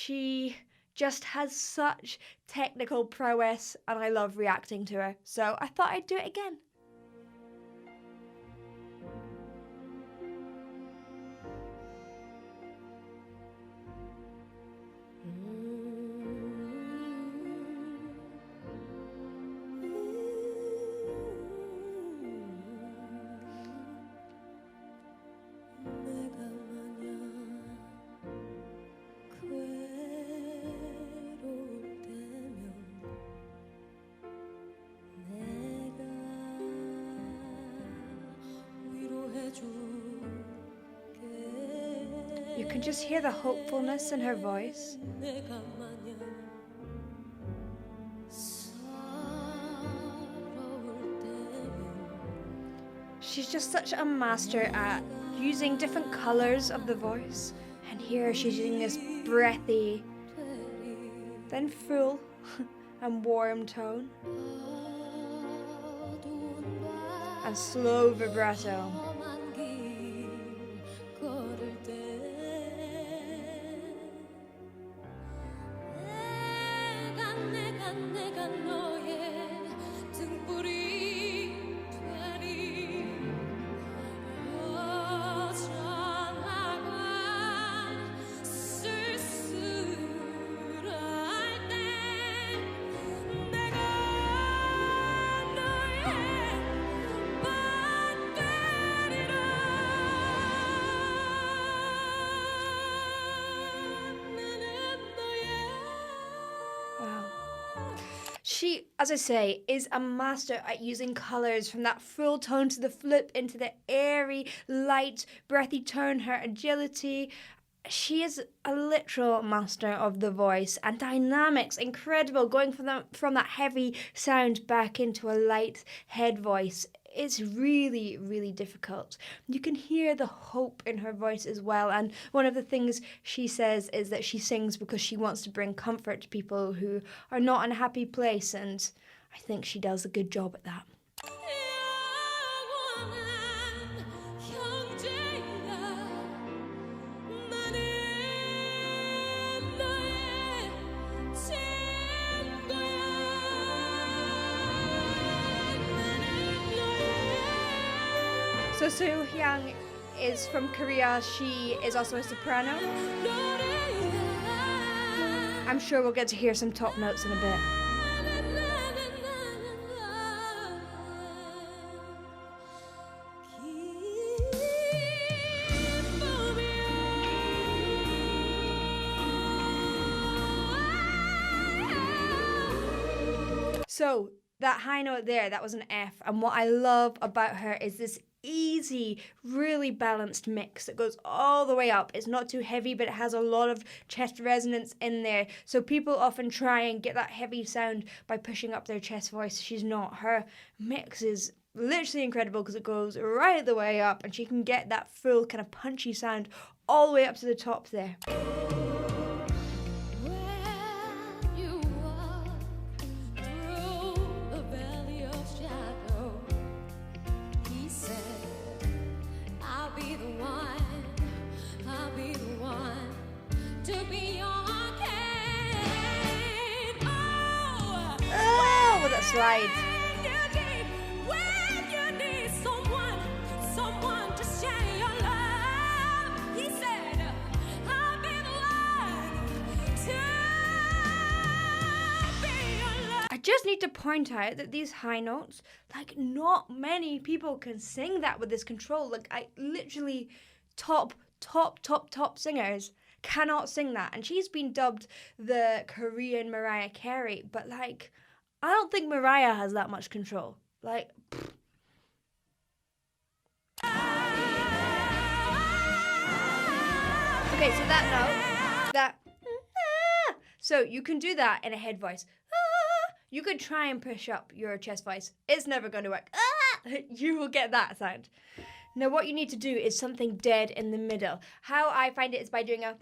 She just has such technical prowess, and I love reacting to her. So I thought I'd do it again. You can just hear the hopefulness in her voice. She's just such a master at using different colors of the voice. And here she's using this breathy, then full and warm tone. And slow vibrato. She, as I say, is a master at using colours from that full tone to the flip into the airy, light, breathy tone, her agility. She is a literal master of the voice and dynamics, incredible, going from that heavy sound back into a light head voice. It's really, really difficult. You can hear the hope in her voice as well, and one of the things she says is that she sings because she wants to bring comfort to people who are not in a happy place, and I think she does a good job at that. So Hyang is from Korea. She is also a soprano. I'm sure we'll get to hear some top notes in a bit. So that high note there, that was an F. And what I love about her is this easy, really balanced mix that goes all the way up. It's not too heavy, but it has a lot of chest resonance in there. So people often try and get that heavy sound by pushing up their chest voice. She's not. Her mix is literally incredible because it goes right the way up and she can get that full kind of punchy sound all the way up to the top there. Slide. I just need to point out that these high notes, like, not many people can sing that with this control. Like, I literally top singers cannot sing that. And she's been dubbed the Korean Mariah Carey, but like, I don't think Mariah has that much control. Like, pfft. Okay, so that note, so you can do that in a head voice. You could try and push up your chest voice. It's never going to work. You will get that sound. Now, what you need to do is something dead in the middle. How I find it is by doing a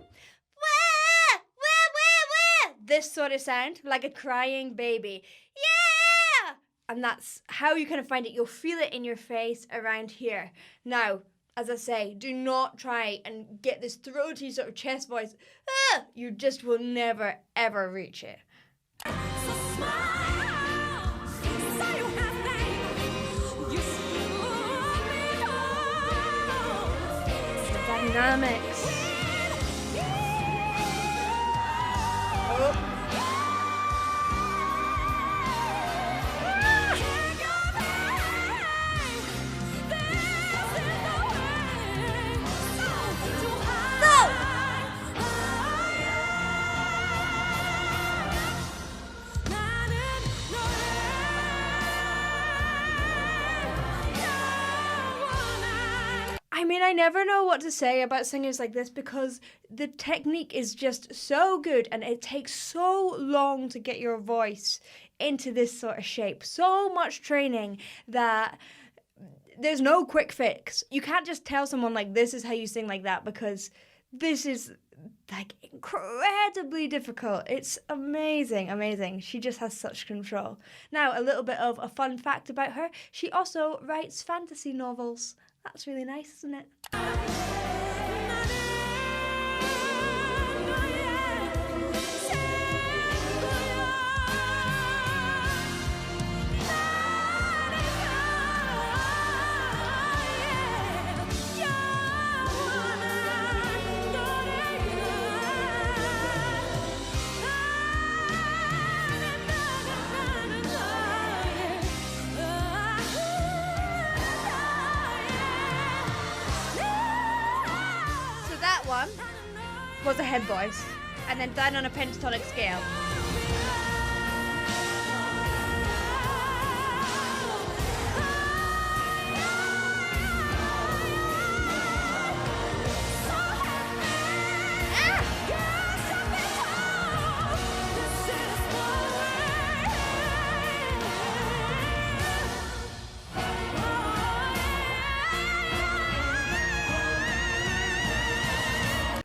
this sort of sound, like a crying baby. Yeah! And that's how you kind of find it. You'll feel it in your face around here. Now, as I say, do not try and get this throaty sort of chest voice. You just will never, ever reach it. Dynamics. Oh. I mean, I never know what to say about singers like this because the technique is just so good and it takes so long to get your voice into this sort of shape. So much training that there's no quick fix. You can't just tell someone like this is how you sing like that because this is like incredibly difficult. It's amazing. She just has such control. Now, a little bit of a fun fact about her. She also writes fantasy novels. That's really nice, isn't it? Was a head voice, and then down on a pentatonic scale.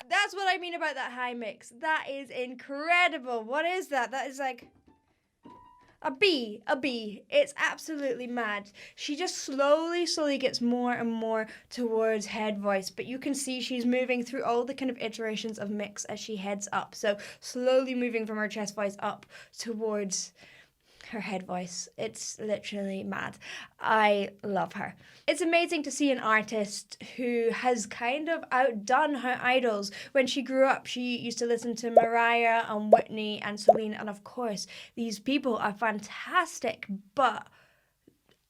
That's what I mean about that high mix. That is incredible. What is that? That is like a B. It's absolutely mad. She just slowly gets more and more towards head voice, but you can see she's moving through all the kind of iterations of mix as she heads up. So slowly moving from her chest voice up towards her head voice. It's literally mad. I love her. It's amazing to see an artist who has kind of outdone her idols. When she grew up, she used to listen to Mariah and Whitney and Celine, and of course, these people are fantastic, but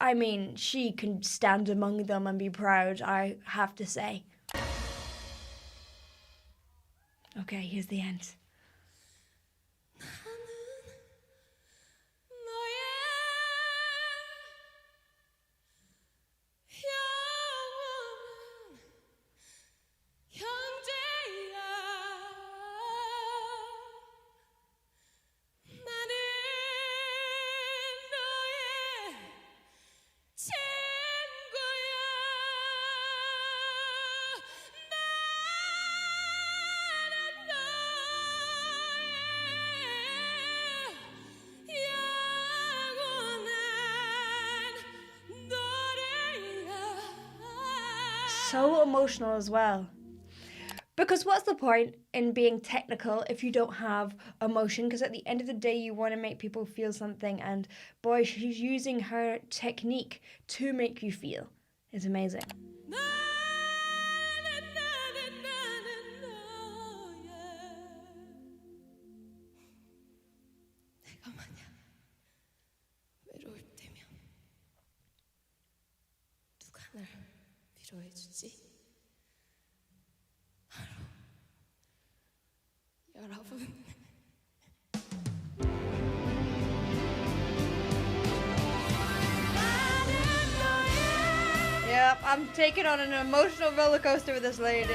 I mean, she can stand among them and be proud, I have to say. Okay, here's the end. So emotional as well. Because what's the point in being technical if you don't have emotion? Because at the end of the day, you want to make people feel something. And boy, she's using her technique to make you feel. It's amazing. 위로해주지. 여러분. Yep, I'm taking on an emotional roller coaster with this lady.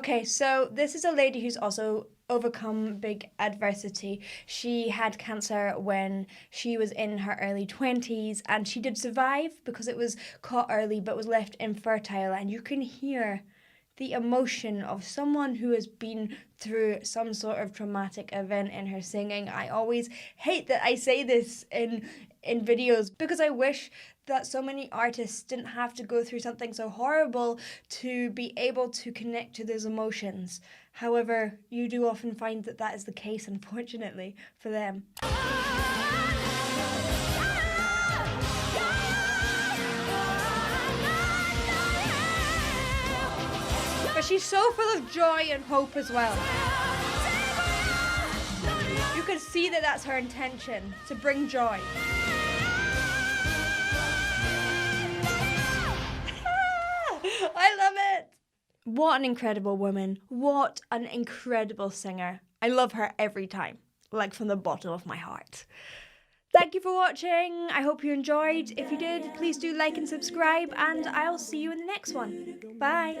Okay, so this is a lady who's also overcome big adversity. She had cancer when she was in her early 20s, and she did survive because it was caught early but was left infertile. And you can hear the emotion of someone who has been through some sort of traumatic event in her singing. I always hate that I say this in videos because I wish that so many artists didn't have to go through something so horrible to be able to connect to those emotions. However, you do often find that that is the case, unfortunately, for them. But she's so full of joy and hope as well. You can see that that's her intention, to bring joy. I love it! What an incredible woman. What an incredible singer. I love her every time, like from the bottom of my heart. Thank you for watching. I hope you enjoyed. If you did, please do like and subscribe, and I'll see you in the next one. Bye.